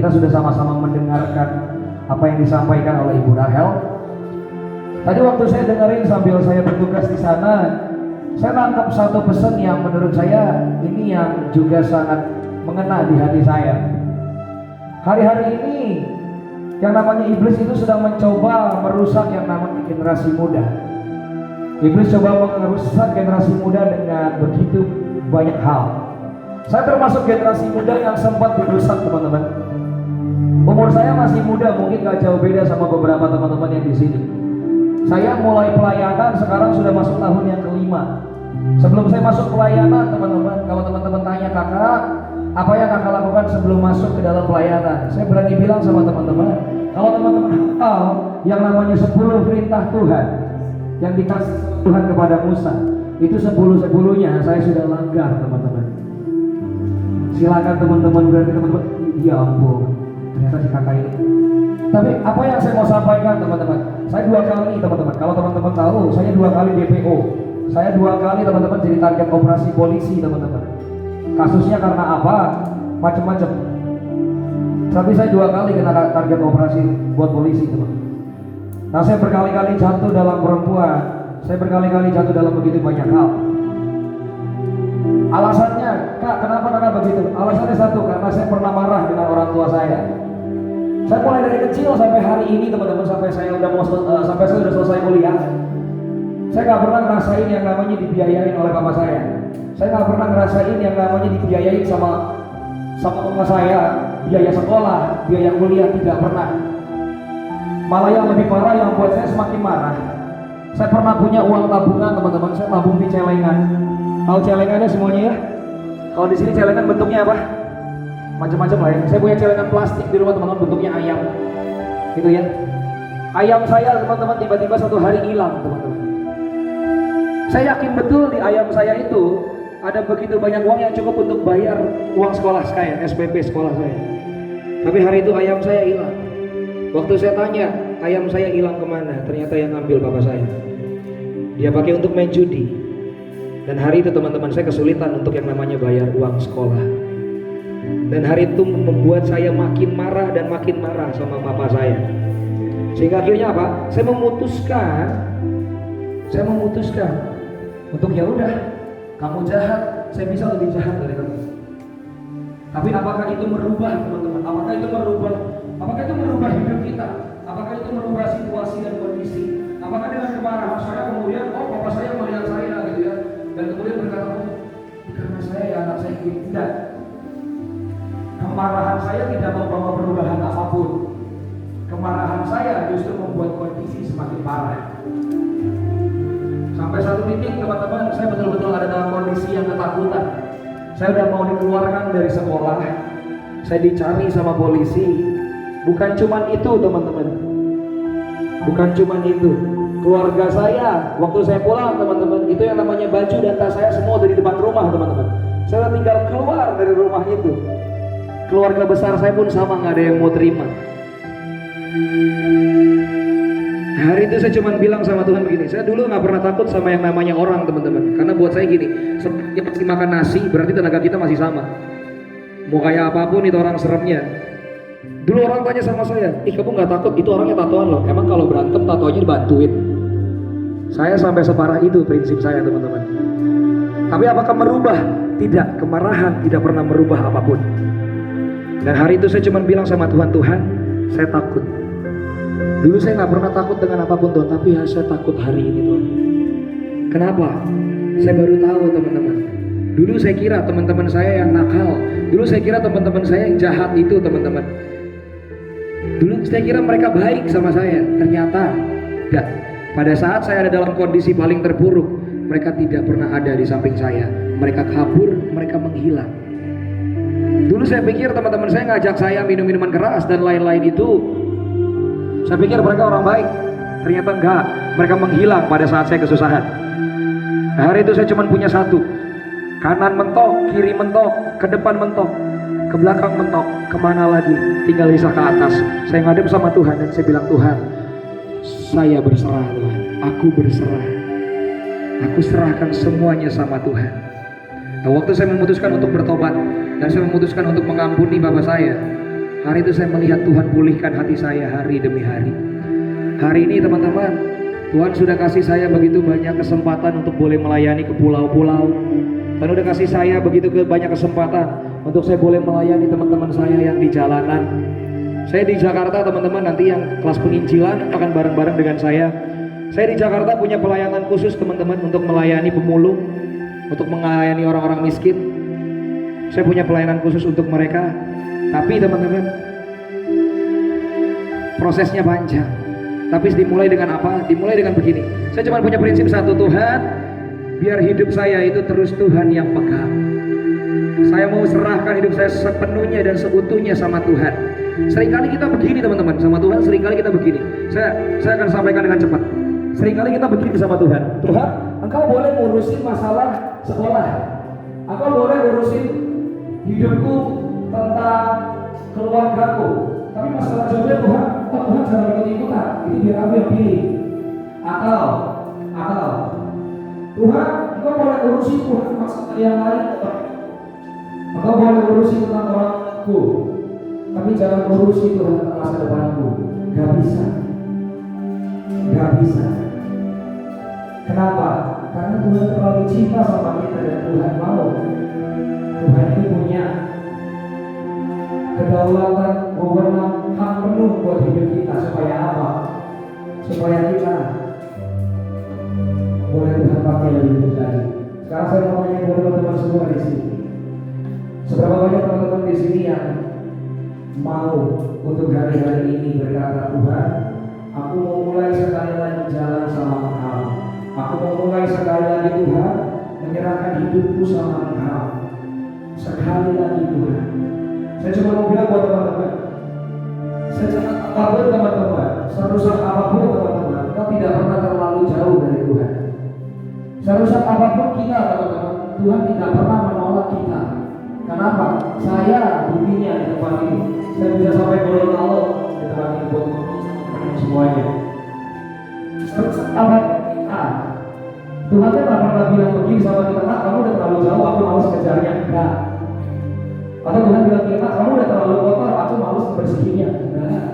kita sudah sama-sama mendengarkan apa yang disampaikan oleh Ibu Rahel. Tadi waktu saya dengerin sambil saya bertugas di sana, saya nangkap satu pesan yang menurut saya ini yang juga sangat mengena di hati saya. Hari-hari ini yang namanya iblis itu sedang mencoba merusak yang namanya generasi muda. Iblis coba merusak generasi muda dengan begitu banyak hal. Saya termasuk generasi muda yang sempat dirusak, teman-teman. Umur saya masih muda, mungkin gak jauh beda sama beberapa teman-teman yang di sini. Saya mulai pelayanan sekarang sudah masuk tahun yang kelima. Sebelum saya masuk pelayanan, teman-teman, kalau teman-teman tanya kakak, apa yang kakak lakukan sebelum masuk ke dalam pelayanan? Saya berani bilang sama teman-teman, kalau teman-teman hafal yang namanya 10 perintah Tuhan yang dikasih Tuhan kepada Musa, itu 10-10-nya saya sudah langgar, teman-teman. Silakan teman-teman, berarti teman-teman, ya ampun, ternyata si kakak ini. Tapi apa yang saya mau sampaikan, teman-teman, saya 2 kali, teman-teman, kalau teman-teman tahu, saya 2 kali DPO, saya 2 kali, teman-teman, jadi target operasi polisi, teman-teman. Kasusnya karena apa? Macam-macam. Tapi saya 2 kali kena target operasi buat polisi, teman-teman. Nah, saya berkali-kali jatuh dalam perempuan, saya berkali-kali jatuh dalam begitu banyak hal. Alasannya, kak, kenapa kakak begitu? Alasannya satu, karena saya pernah marah dengan orang tua saya. Saya mulai dari kecil sampai hari ini, teman-teman, sampai saya udah selesai kuliah, saya nggak pernah ngerasain yang namanya dibiayain oleh papa saya. Saya nggak pernah ngerasain yang namanya dibiayain sama mama saya, biaya sekolah, biaya kuliah, tidak pernah. Malah yang lebih parah, yang buat saya semakin marah, saya pernah punya uang tabungan, teman-teman. Saya tabung di celengan. Tahu celengannya semuanya ya? Kalau di sini celengan bentuknya apa? Macam-macam lah ya. Saya punya celengan plastik di rumah, teman-teman, bentuknya ayam. Gitu ya. Ayam saya, teman-teman, tiba-tiba satu hari hilang, teman-teman. Saya yakin betul di ayam saya itu ada begitu banyak uang yang cukup untuk bayar uang sekolah saya, SPP sekolah saya. Tapi hari itu ayam saya hilang. Waktu saya tanya, ayam saya hilang kemana? Ternyata yang ngambil bapak saya. Dia pakai untuk main judi. Dan hari itu, teman-teman, saya kesulitan untuk yang namanya bayar uang sekolah. Dan hari itu membuat saya makin marah dan makin marah sama bapak saya. Sehingga akhirnya apa? Saya memutuskan untuk ya udah, kamu jahat, saya bisa lebih jahat dari kamu. Tapi apakah itu merubah, teman-teman? Apakah itu merubah hidup kita? Apakah itu merubah situasi dan kondisi? Apakah dengan kemarahan saya kemudian, oh bapak saya melihat saya gitu ya, dan kemudian berkata, oh karena saya ya anak saya gitu? Tidak. Kemarahan saya tidak membawa perubahan apapun. Kemarahan saya justru membuat kondisi semakin parah. Sampai satu titik, teman-teman, saya betul-betul ada dalam kondisi yang ketakutan. Saya udah mau dikeluarkan dari sekolah, saya dicari sama polisi. Bukan cuman itu, teman-teman, bukan cuman itu. Keluarga saya, waktu saya pulang, teman-teman, itu yang namanya baju dan tas saya semua dari depan rumah, teman-teman. Saya tinggal keluar dari rumah itu. Keluarga besar saya pun sama, nggak ada yang mau terima. Hari itu saya cuma bilang sama Tuhan begini, saya dulu nggak pernah takut sama yang namanya orang, teman-teman. Karena buat saya gini, seperti pasti makan nasi, berarti tenaga kita masih sama. Mau kayak apapun itu orang seremnya. Dulu orang tanya sama saya, kamu nggak takut? Itu orangnya tatoan loh. Emang kalau berantem tatoannya dibantuin? Saya sampai separah itu prinsip saya, teman-teman. Tapi apakah merubah? Tidak. Kemarahan tidak pernah merubah apapun. Dan hari itu saya cuma bilang sama Tuhan, Tuhan, saya takut. Dulu saya nggak pernah takut dengan apapun, Tuhan, tapi saya takut hari ini, Tuhan. Kenapa? Saya baru tahu, teman-teman. Dulu saya kira teman-teman saya yang nakal. Dulu saya kira teman-teman saya yang jahat itu, teman-teman. Dulu saya kira mereka baik sama saya. Ternyata tidak. Pada saat saya ada dalam kondisi paling terpuruk, mereka tidak pernah ada di samping saya. Mereka kabur, mereka menghilang. Dulu saya pikir teman-teman saya ngajak saya minum minuman keras dan lain-lain itu, saya pikir mereka orang baik. Ternyata enggak. Mereka menghilang pada saat saya kesusahan. Hari itu saya cuma punya satu. Kanan mentok, kiri mentok, ke depan mentok, ke belakang mentok, kemana lagi? Tinggal bisa ke atas. Saya ngadep sama Tuhan dan saya bilang, Tuhan, saya berserah, Tuhan. Aku berserah. Aku serahkan semuanya sama Tuhan. Nah, waktu saya memutuskan untuk bertobat dan saya memutuskan untuk mengampuni bapak saya, Hari itu saya melihat Tuhan pulihkan hati saya hari demi hari. Hari ini teman-teman, Tuhan sudah kasih saya begitu banyak kesempatan untuk boleh melayani ke pulau-pulau. Tuhan sudah kasih saya begitu banyak kesempatan untuk saya boleh melayani teman-teman saya yang di jalanan. Saya di Jakarta teman-teman, nanti yang kelas penginjilan akan bareng-bareng dengan saya. Saya di Jakarta punya pelayanan khusus teman-teman untuk melayani pemulung, untuk melayani orang-orang miskin. Saya punya pelayanan khusus untuk mereka. Tapi teman-teman, prosesnya panjang. Tapi dimulai dengan apa? Dimulai dengan begini. Saya cuma punya prinsip satu, Tuhan, biar hidup saya itu terus Tuhan yang pegang. Saya mau serahkan hidup saya sepenuhnya dan seutuhnya sama Tuhan. Seringkali kita begini teman-teman, sama Tuhan seringkali kita begini. Saya akan sampaikan dengan cepat. Seringkali kita begini sama Tuhan. Tuhan, Engkau boleh ngurusin masalah sekolah. Engkau boleh ngurusin hidupku, tentang keluargaku. Tapi masalah jodoh Tuhan, Tuhan jangan ikut-ikutan. Ini biar aku yang pilih. Atau Tuhan, Engkau boleh urusin Tuhan masalah yang lain. Engkau boleh urusin tentang orangku, tapi jangan urusin Tuhan tentang masa depanku. Gak bisa. Kenapa? Karena Tuhan terlalu cinta sama kita dan Tuhan mau. Tuhan itu punya kedaulatan, wewenang, hak penuh buat hidup kita. Supaya apa? Supaya kita boleh Tuhan pakai lebih lagi. Sekarang saya mau tanya kepada teman-teman semua di sini. Seberapa banyak teman-teman di sini yang mau untuk hari-hari ini berkata, Tuhan, aku mau mulai sekali lagi jalan sama Engkau. Aku mau mulai sekali lagi Tuhan menyerahkan hidupku sama Engkau. Sekali lagi Tuhan. Saya cuma mau bilang buat teman-teman, secepat apapun teman-teman, serusak apapun teman-teman, kita tidak pernah terlalu jauh dari Tuhan. Serusak apapun kita teman-teman, Tuhan tidak pernah menolak kita. Kenapa? Saya buktinya di tempat ini. Saya bisa sampai Gorontalo di tempat ini buat semuanya. Serusak apapun kita, Tuhan kan tidak pernah bilang begini sama kita, nah, kamu udah terlalu jauh, aku malas kejarnya. Enggak. Atau Tuhan bilang kita, kamu udah terlalu kotor, aku malas membersihinnya. Enggak.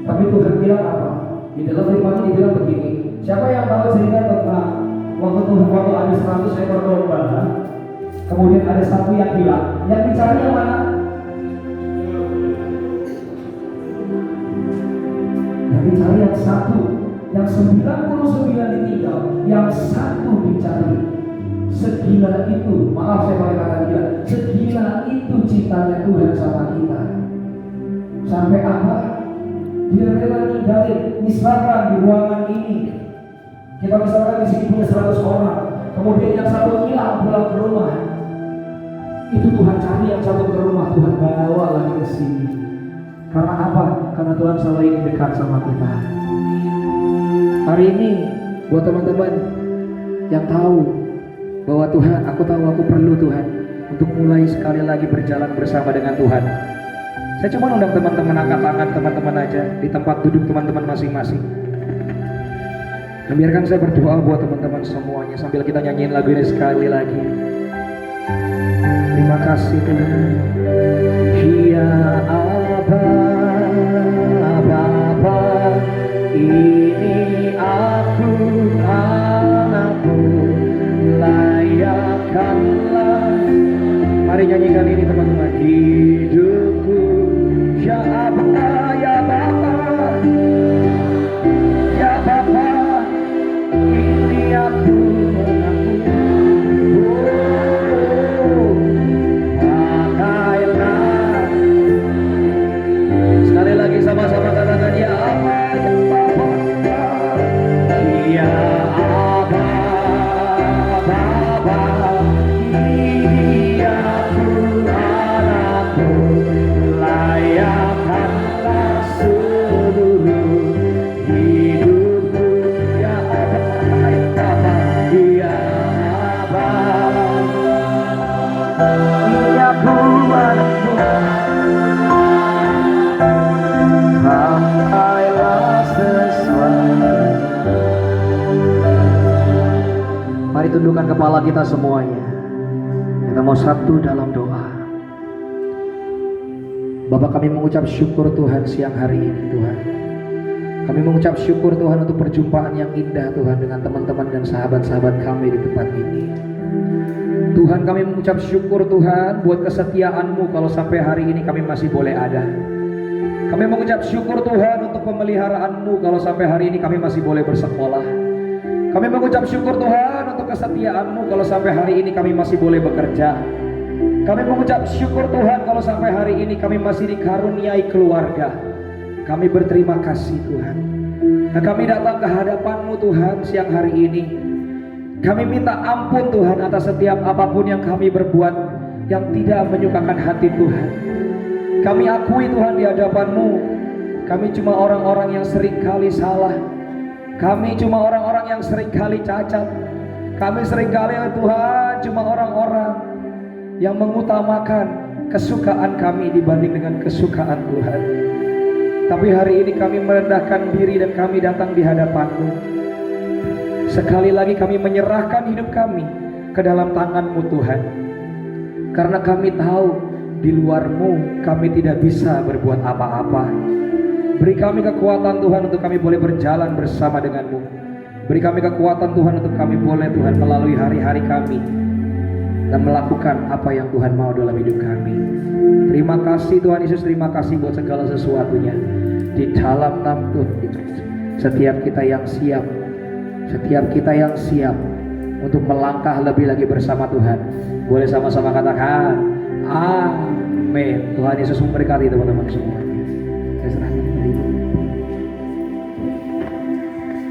Tapi Tuhan bilang apa? Di dalam firman ini bilang begini. Siapa yang tahu cerita tentang waktu ada 100 ekor domba, kemudian ada satu yang hilang, yang dicari yang mana? Yang dicari yang satu, yang 99 ditinggal, yang satu dicari. Segila itu, maaf saya pakai kata gila, segila itu cintanya Tuhan sama kita. Sampai apa? Dia rela ninggalin. Misalkan di ruangan ini kita misalkan di sini punya 100 orang, kemudian yang satu hilang pulang ke rumah. Itu Tuhan cari yang satu ke rumah, Tuhan bawa lagi ke sini. Karena apa? Karena Tuhan selalu ingin dekat sama kita. Hari ini buat teman-teman yang tahu bahwa Tuhan, aku tahu aku perlu Tuhan untuk mulai sekali lagi berjalan bersama dengan Tuhan. Saya cuma undang teman-teman, angkat tangan teman-teman aja di tempat duduk teman-teman masing-masing. Dan biarkan saya berdoa buat teman-teman semuanya sambil kita nyanyiin lagu ini sekali lagi. Terima kasih Tuhan. Ya Bapa, ini aku anakmu, layakkanlah. Mari nyanyikan ini teman-teman. Hidupku, ya Bapa, ya Bapa, ya Bapa, ini aku anakmu. Pakailah. Sekali lagi sama-sama katakan ya Bapa, ya Bapa, ya Bapa, Bapa, ini aku anakmu, layakkanlah seluruh hidupku. Ya Bapa, ya Bapa, ya Bapa, ini aku anakmu, pakailah sesuai. Mari tundukkan kepala kita semuanya. Kita mau satu dalam doa. Bapak, kami mengucap syukur Tuhan siang hari ini Tuhan. Kami mengucap syukur Tuhan untuk perjumpaan yang indah Tuhan dengan teman-teman dan sahabat-sahabat kami di tempat ini. Tuhan, kami mengucap syukur Tuhan buat kesetiaan-Mu kalau sampai hari ini kami masih boleh ada. Kami mengucap syukur Tuhan untuk pemeliharaan-Mu kalau sampai hari ini kami masih boleh bersekolah. Kami mengucap syukur Tuhan untuk kesetiaan-Mu kalau sampai hari ini kami masih boleh bekerja. Kami mengucap syukur Tuhan kalau sampai hari ini kami masih dikaruniai keluarga. Kami berterima kasih Tuhan. Nah, kami datang ke hadapan-Mu Tuhan siang hari ini. Kami minta ampun Tuhan atas setiap apapun yang kami berbuat yang tidak menyukakan hati Tuhan. Kami akui Tuhan di hadapan-Mu, kami cuma orang-orang yang sering kali salah. Kami cuma orang-orang yang sering kali cacat. Kami sering kali Tuhan cuma orang-orang yang mengutamakan kesukaan kami dibanding dengan kesukaan Tuhan. Tapi hari ini kami merendahkan diri dan kami datang di hadapan-Mu. Sekali lagi kami menyerahkan hidup kami ke dalam tangan-Mu Tuhan. Karena kami tahu di luar-Mu kami tidak bisa berbuat apa-apa. Beri kami kekuatan Tuhan untuk kami boleh berjalan bersama dengan-Mu. Beri kami kekuatan Tuhan untuk kami boleh Tuhan melalui hari-hari kami dan melakukan apa yang Tuhan mau dalam hidup kami. Terima kasih Tuhan Yesus, terima kasih buat segala sesuatunya. Di dalam nama Tuhan Yesus, setiap kita yang siap, setiap kita yang siap untuk melangkah lebih lagi bersama Tuhan, boleh sama-sama katakan amin. Tuhan Yesus memberkati teman-teman semua. Saya serahkan.